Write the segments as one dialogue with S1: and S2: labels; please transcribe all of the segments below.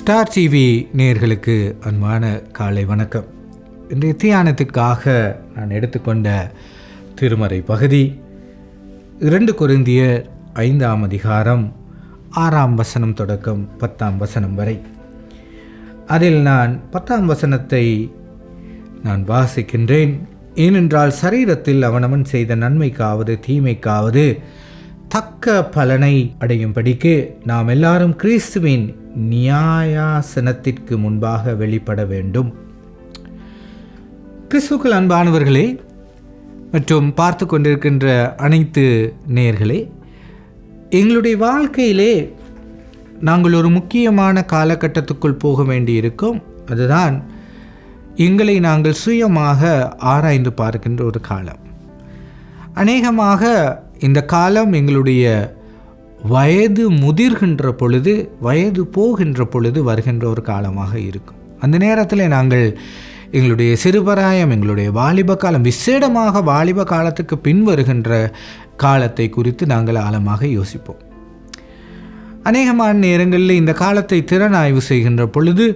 S1: Star TV நேயர்களுக்கு அன்பான காலை வணக்கம். இன்றைய தியானத்துக்காக நான் எடுத்துக்கொண்ட திருமறை பகுதி 2 கொரிந்தியர் 5ஆம் அதிகாரம் 6ஆம் வசனம் தொடக்கம் 10ஆம் வசனம் வரை. அதில் நான் 10ஆம் வசனத்தை நான் வாசிக்கின்றேன். ஏனென்றால் சரீரத்தில் அவனவன் செய்த நன்மைக்காவது தீமைக்காவது தக்க பலனை அடையும்படிக்கு நாம் எல்லாரும் கிறிஸ்துவின் நியாயாசனத்திற்கு முன்பாக வெளிப்பட வேண்டும். கிறிஸ்துவுக்குள் அன்பானவர்களே மற்றும் பார்த்து கொண்டிருக்கின்ற அனைத்து நேயர்களே, எங்களுடைய வாழ்க்கையிலே நாங்கள் ஒரு முக்கியமான காலகட்டத்துக்குள் போக வேண்டியிருக்கும். அதுதான் எங்களை நாங்கள் சுயமாக ஆராய்ந்து பார்க்கின்ற ஒரு காலம். அநேகமாக இந்த காலம் எங்களுடைய வயது முதிர்கின்ற பொழுது, வயது போகின்ற பொழுது வருகின்ற ஒரு காலமாக இருக்கும். அந்த நேரத்தில் நாங்கள் எங்களுடைய சிறுபராயம், எங்களுடைய வாலிப காலம், விசேடமாக வாலிப காலத்துக்கு பின் வருகின்ற காலத்தை குறித்து நாங்கள் ஆழமாக யோசிப்போம். அநேகமான நேரங்களில் இந்த காலத்தை திறனாய்வு செய்கின்ற பொழுது,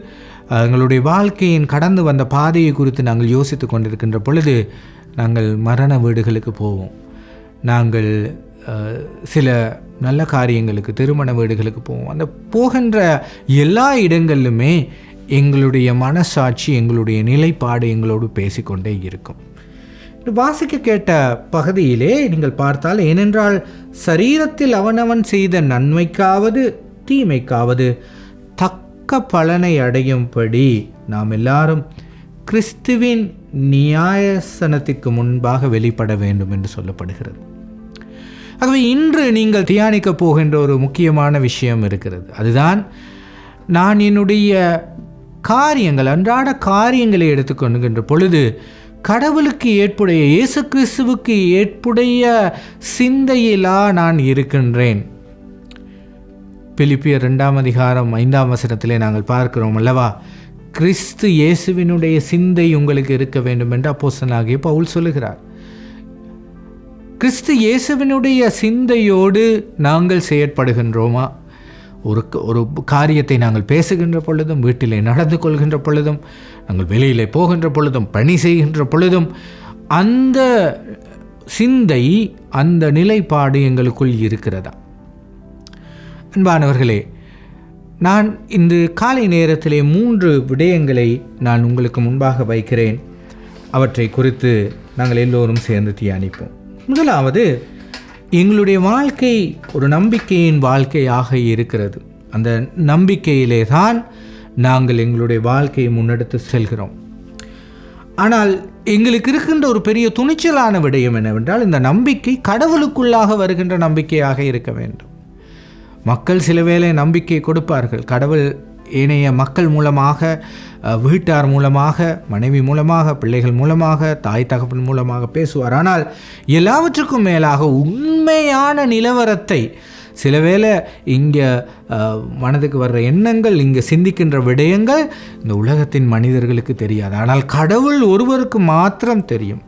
S1: எங்களுடைய வாழ்க்கையின் கடந்து வந்த பாதையை குறித்து நாங்கள் யோசித்து கொண்டிருக்கின்ற பொழுது நாங்கள் மரண வீடுகளுக்கு போவோம். நாங்கள் சில நல்ல காரியங்களுக்கு, திருமண வீடுகளுக்கு போவோம். அந்த போகின்ற எல்லா இடங்களிலுமே எங்களுடைய மனசாட்சி, எங்களுடைய நிலைப்பாடு எங்களோடு பேசிக்கொண்டே இருக்கும். வாசிக்க கேட்ட பகுதியிலே நீங்கள் பார்த்தால், ஏனென்றால் சரீரத்தில் அவனவன் செய்த நன்மைக்காவது தீமைக்காவது தக்க பலனை அடையும்படி நாம் எல்லாரும் கிறிஸ்துவின் நியாயாசனத்திற்கு முன்பாக வெளிப்பட வேண்டும் என்று சொல்லப்படுகிறது. ஆகவே இன்று நீங்கள் தியானிக்க போகின்ற ஒரு முக்கியமான விஷயம் இருக்கிறது. அதுதான், நான் என்னுடைய காரியங்கள், அன்றாட காரியங்களை எடுத்துக்கொள்கின்ற பொழுது கடவுளுக்கு ஏற்புடைய, இயேசு கிறிஸ்துவுக்கு ஏற்புடைய சிந்தையிலா நான் இருக்கின்றேன். பிலிப்பியர் 2ஆம் அதிகாரம் 5ஆம் வசனத்திலே நாங்கள் பார்க்கிறோம் அல்லவா, கிறிஸ்து இயேசுவினுடைய சிந்தை உங்களுக்கு இருக்க வேண்டும் என்று அப்போஸ்தலனாகிய பவுல் சொல்லுகிறார். கிறிஸ்து இயேசுவினுடைய சிந்தையோடு நாங்கள் செயற்படுகின்றோமா? ஒரு காரியத்தை நாங்கள் பேசுகின்ற பொழுதும், வீட்டிலே நடந்து கொள்கின்ற பொழுதும், நாங்கள் வெளியிலே போகின்ற பொழுதும், பணி செய்கின்ற பொழுதும் அந்த சிந்தை, அந்த நிலைப்பாடு எங்களுக்குள் இருக்கிறதா? அன்பானவர்களே, நான் இந்த காலை நேரத்திலே 3 விடயங்களை நான் உங்களுக்கு முன்பாக வைக்கிறேன். அவற்றை குறித்து நாங்கள் எல்லோரும் சேர்ந்து தியானிப்போம். முதலாவது, எங்களுடைய வாழ்க்கை ஒரு நம்பிக்கையின் வாழ்க்கையாக இருக்கிறது. அந்த நம்பிக்கையிலே தான் நாங்கள் எங்களுடைய வாழ்க்கையை முன்னெடுத்து செல்கிறோம். ஆனால் எங்களுக்கு இருக்கின்ற ஒரு பெரிய துணிச்சலான விடயம் என்னவென்றால், இந்த நம்பிக்கை கடவுளுக்குள்ளாக வருகின்ற நம்பிக்கையாக இருக்க வேண்டும். மக்கள் சில வேளை நம்பிக்கை கொடுப்பார்கள். கடவுள் ஏனைய மக்கள் மூலமாக, வீட்டார் மூலமாக, மனைவி மூலமாக, பிள்ளைகள் மூலமாக, தாய் தகப்பன் மூலமாக பேசுவார். ஆனால் எல்லாவற்றுக்கும் மேலாக உண்மையான நிலவரத்தை, சில வேளை இங்கே மனதுக்கு வர்ற எண்ணங்கள், இங்கே சிந்திக்கின்ற விடயங்கள் இந்த உலகத்தின் மனிதர்களுக்கு தெரியாது. ஆனால் கடவுள் ஒருவருக்கு மாத்திரம் தெரியும்.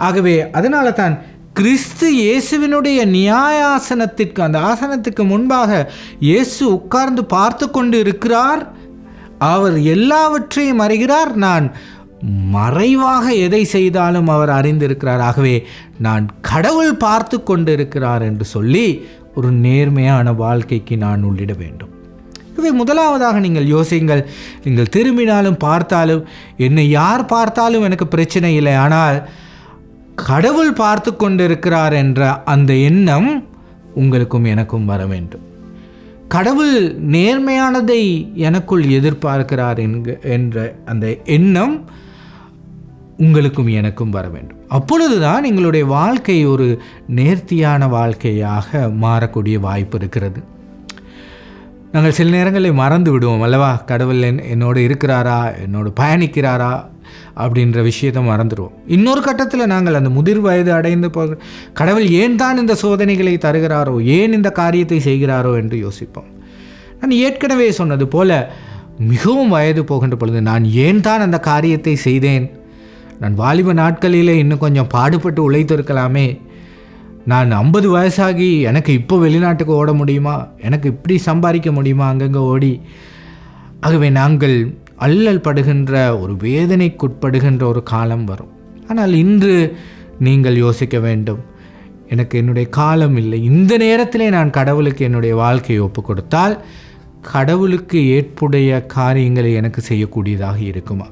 S1: ஆகவே அதனால தான் கிறிஸ்து இயேசுவினுடைய நியாயாசனத்திற்கு, அந்த ஆசனத்துக்கு முன்பாக இயேசு உட்கார்ந்து பார்த்து கொண்டு இருக்கிறார். அவர் எல்லாவற்றையும் அறிகிறார். நான் மறைவாக எதை செய்தாலும் அவர் அறிந்திருக்கிறார். ஆகவே நான் கடவுள் பார்த்து கொண்டு இருக்கிறார் என்று சொல்லி ஒரு நேர்மையான வாழ்க்கைக்கு நான் உள்ளிட வேண்டும். இவை முதலாவதாக நீங்கள் யோசிங்கள். நீங்கள் திரும்பினாலும் பார்த்தாலும், என்னை யார் பார்த்தாலும் எனக்கு பிரச்சனை இல்லை, ஆனால் கடவுள் பார்த்து கொண்டிருக்கிறார் என்ற அந்த எண்ணம் உங்களுக்கும் எனக்கும் வர வேண்டும். கடவுள் நேர்மையானதை எனக்குள் எதிர்பார்க்கிறார் என்ற அந்த எண்ணம் உங்களுக்கும் எனக்கும் வர வேண்டும். அப்பொழுதுதான் எங்களுடைய வாழ்க்கை ஒரு நேர்த்தியான வாழ்க்கையாக மாறக்கூடிய வாய்ப்பு இருக்கிறது. நாங்கள் சில நேரங்களில் மறந்து விடுவோம் அல்லவா, கடவுள் என்னோடு இருக்கிறாரா, என்னோடு பயணிக்கிறாரா அப்படின்ற விஷயத்தை மறந்துடுவோம். இன்னொரு கட்டத்தில் நாங்கள் அந்த முதிர் வயது அடைந்து கடவுள் ஏன் தான் இந்த சோதனைகளை தருகிறாரோ, ஏன் இந்த காரியத்தை செய்கிறாரோ என்று யோசிப்போம். நான் ஏற்கனவே சொன்னது போல, மிகவும் வயது போகின்ற பொழுது நான் ஏன் தான் அந்த காரியத்தை செய்தேன், நான் வாலிப நாட்களிலே இன்னும் கொஞ்சம் பாடுபட்டு உழைத்திருக்கலாமே, நான் 50 வயசாகி எனக்கு இப்போ வெளிநாட்டுக்கு ஓட முடியுமா, எனக்கு இப்படி சம்பாதிக்க முடியுமா, அங்கங்கே ஓடி ஆகவே நாங்கள் அல்லல் படுகின்ற ஒரு வேதனைக்குட்படுகின்ற ஒரு காலம் வரும். ஆனால் இன்று நீங்கள் யோசிக்க வேண்டும், எனக்கு என்னுடைய காலம் இல்லை, இந்த நேரத்திலே நான் கடவுளுக்கு என்னுடைய வாழ்க்கையை ஒப்பு கொடுத்தால் கடவுளுக்கு ஏற்புடைய காரியங்களை எனக்கு செய்யக்கூடியதாக இருக்குமா?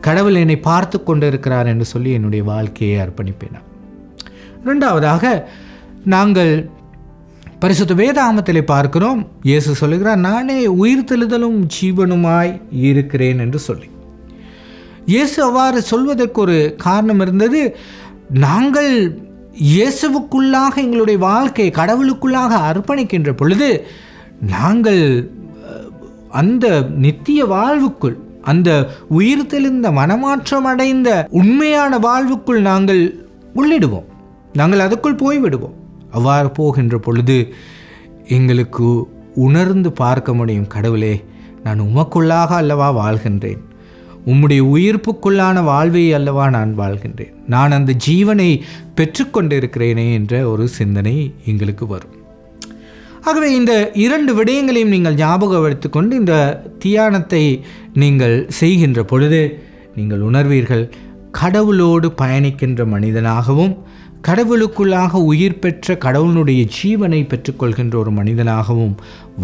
S1: கடவுள் என்னை பார்த்து கொண்டு இருக்கிறார் என்று சொல்லி என்னுடைய வாழ்க்கையை அர்ப்பணிப்பேனா? இரண்டாவதாக, நாங்கள் பரிசுத்த வேதாகமத்திலே பார்க்கிறோம், இயேசு சொல்லுகிறார், நானே உயிர்த்தெழுதலும் ஜீவனுமாய் இருக்கிறேன் என்று சொல்லி. இயேசு அவ்வாறு சொல்வதற்கு ஒரு காரணம் இருந்தது. நாங்கள் இயேசுவுக்குள்ளாக எங்களுடைய வாழ்க்கையை கடவுளுக்குள்ளாக அர்ப்பணிக்கின்ற பொழுது நாங்கள் அந்த நித்திய வாழ்வுக்குள், அந்த உயிர்த்தெழுந்த மனமாற்றம் அடைந்த உண்மையான வாழ்வுக்குள் நாங்கள் உள்ளிடுவோம், நாங்கள் அதுக்குள் போய்விடுவோம். அவ்வாறு போகின்ற பொழுது எங்களுக்கு உணர்ந்து பார்க்க முடியும், கடவுளே, நான் உமக்குள்ளாக அல்லவா வாழ்கின்றேன், உம்முடைய உயிர்ப்புக்குள்ளான வாழ்வை அல்லவா நான் வாழ்கின்றேன், நான் அந்த ஜீவனை பெற்றுக்கொண்டிருக்கிறேனே என்ற ஒரு சிந்தனை எங்களுக்கு வரும். ஆகவே இந்த இரண்டு விடயங்களையும் நீங்கள் ஞாபகம் வைத்துக்கொண்டு இந்த தியானத்தை நீங்கள் செய்கின்ற பொழுது நீங்கள் உணர்வீர்கள், கடவுளோடு பயணிக்கின்ற மனிதனாகவும் கடவுளுக்குள்ளாக உயிர் பெற்ற கடவுளுடைய ஜீவனை பெற்றுக்கொள்கின்ற ஒரு மனிதனாகவும்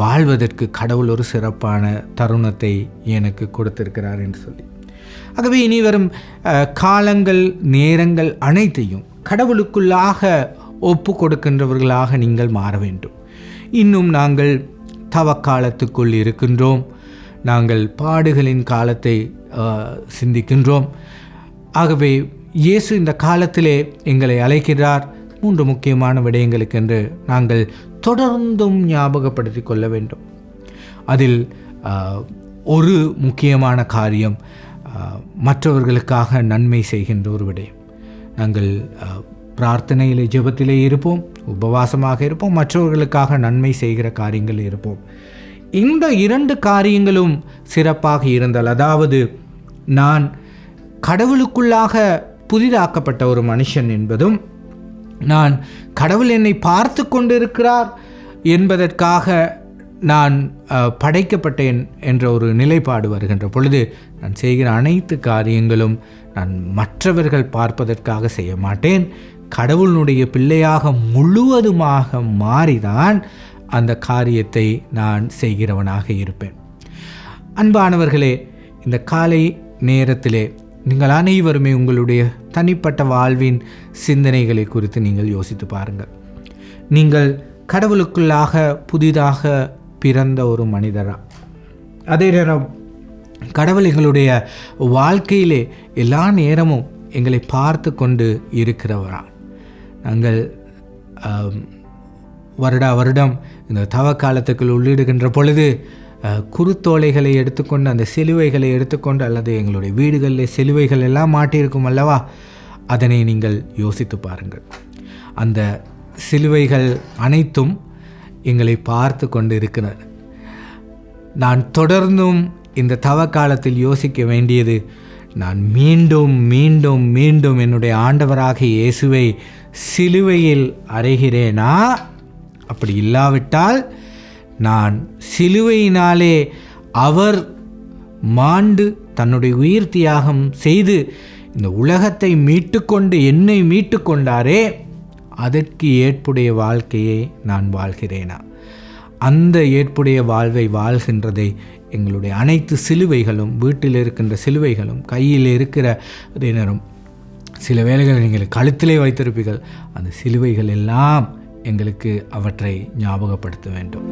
S1: வாழ்வதற்கு கடவுள் ஒரு சிறப்பான தருணத்தை எனக்கு கொடுத்திருக்கிறார் என்று சொல்லி. ஆகவே இனி வரும் காலங்கள், நேரங்கள் அனைத்தையும் கடவுளுக்குள்ளாக ஒப்பு கொடுக்கின்றவர்களாக நீங்கள் மாற வேண்டும். இன்னும் நாங்கள் தவக்காலத்துக்குள் இருக்கின்றோம், நாங்கள் பாடுகளின் காலத்தை சிந்திக்கின்றோம். ஆகவே இயேசு இந்த காலத்திலே எங்களை அழைக்கிறார் 3 முக்கியமான விடயங்களுக்கென்று நாங்கள் தொடர்ந்தும் ஞாபகப்படுத்தி கொள்ள வேண்டும். அதில் ஒரு முக்கியமான காரியம் மற்றவர்களுக்காக நன்மை செய்கின்ற ஒரு விடயம். நாங்கள் பிரார்த்தனையிலே, ஜெபத்திலே இருப்போம், உபவாசமாக இருப்போம், மற்றவர்களுக்காக நன்மை செய்கிற காரியங்கள் இருப்போம். இந்த 2 காரியங்களும் சிறப்பாக இருந்தால், அதாவது நான் கடவுளுக்குள்ளாக புதிதாக்கப்பட்ட ஒரு மனுஷன் என்பதும், நான் கடவுள் என்னை பார்த்து கொண்டிருக்கிறார் என்பதற்காக நான் படைக்கப்பட்டேன் என்ற ஒரு நிலைப்பாடு வருகின்ற பொழுது நான் செய்கிற அனைத்து காரியங்களும் நான் மற்றவர்கள் பார்ப்பதற்காக செய்ய மாட்டேன், கடவுளுடைய பிள்ளையாக முழுவதுமாக மாறிதான் அந்த காரியத்தை நான் செய்கிறவனாக இருப்பேன். அன்பானவர்களே, இந்த காலை நேரத்திலே நீங்கள் அனைவருமே உங்களுடைய தனிப்பட்ட வாழ்வின் சிந்தனைகளை குறித்து நீங்கள் யோசித்து பாருங்கள். நீங்கள் கடவுளுக்குள்ளாக புதிதாக பிறந்த ஒரு மனிதரா? அதே நேரம் கடவுள் எங்களுடைய வாழ்க்கையிலே எல்லா நேரமும் எங்களை பார்த்து கொண்டு இருக்கிறவரா? நாங்கள் வருடம் இந்த தவ காலத்துக்குள் உள்ளிடுகின்ற பொழுது குருத்தோலைகளை எடுத்துக்கொண்டு, அந்த சிலுவைகளை எடுத்துக்கொண்டு, அல்லது எங்களுடைய வீடுகளில் சிலுவைகள் எல்லாம் மாட்டியிருக்கும் அல்லவா, அதனை நீங்கள் யோசித்து பாருங்கள். அந்த சிலுவைகள் அனைத்தும் எங்களை பார்த்து கொண்டு இருக்கிறது. நான் தொடர்ந்தும் இந்த தவ காலத்தில் யோசிக்க வேண்டியது, நான் மீண்டும் மீண்டும் மீண்டும் என்னுடைய ஆண்டவராக இயேசுவை சிலுவையில் அறைகிறேனா? அப்படி இல்லாவிட்டால் நான் சிலுவையினாலே அவர் மாண்டு தன்னுடைய உயிர் தியாகம் செய்து இந்த உலகத்தை மீட்டுக்கொண்டு என்னை மீட்டு கொண்டாரே, அதற்கு ஏற்புடைய வாழ்க்கையை நான் வாழ்கிறேனா? அந்த ஏற்புடைய வாழ்வை வாழ்கின்றதை எங்களுடைய அனைத்து சிலுவைகளும், வீட்டில் இருக்கின்ற சிலுவைகளும், கையில் இருக்கிற அதே நேரம் சில வேளைகளில் நீங்கள் கழுத்திலே வைத்திருப்பீர்கள், அந்த சிலுவைகள் எல்லாம் எங்களுக்கு அவற்றை ஞாபகப்படுத்த வேண்டும்.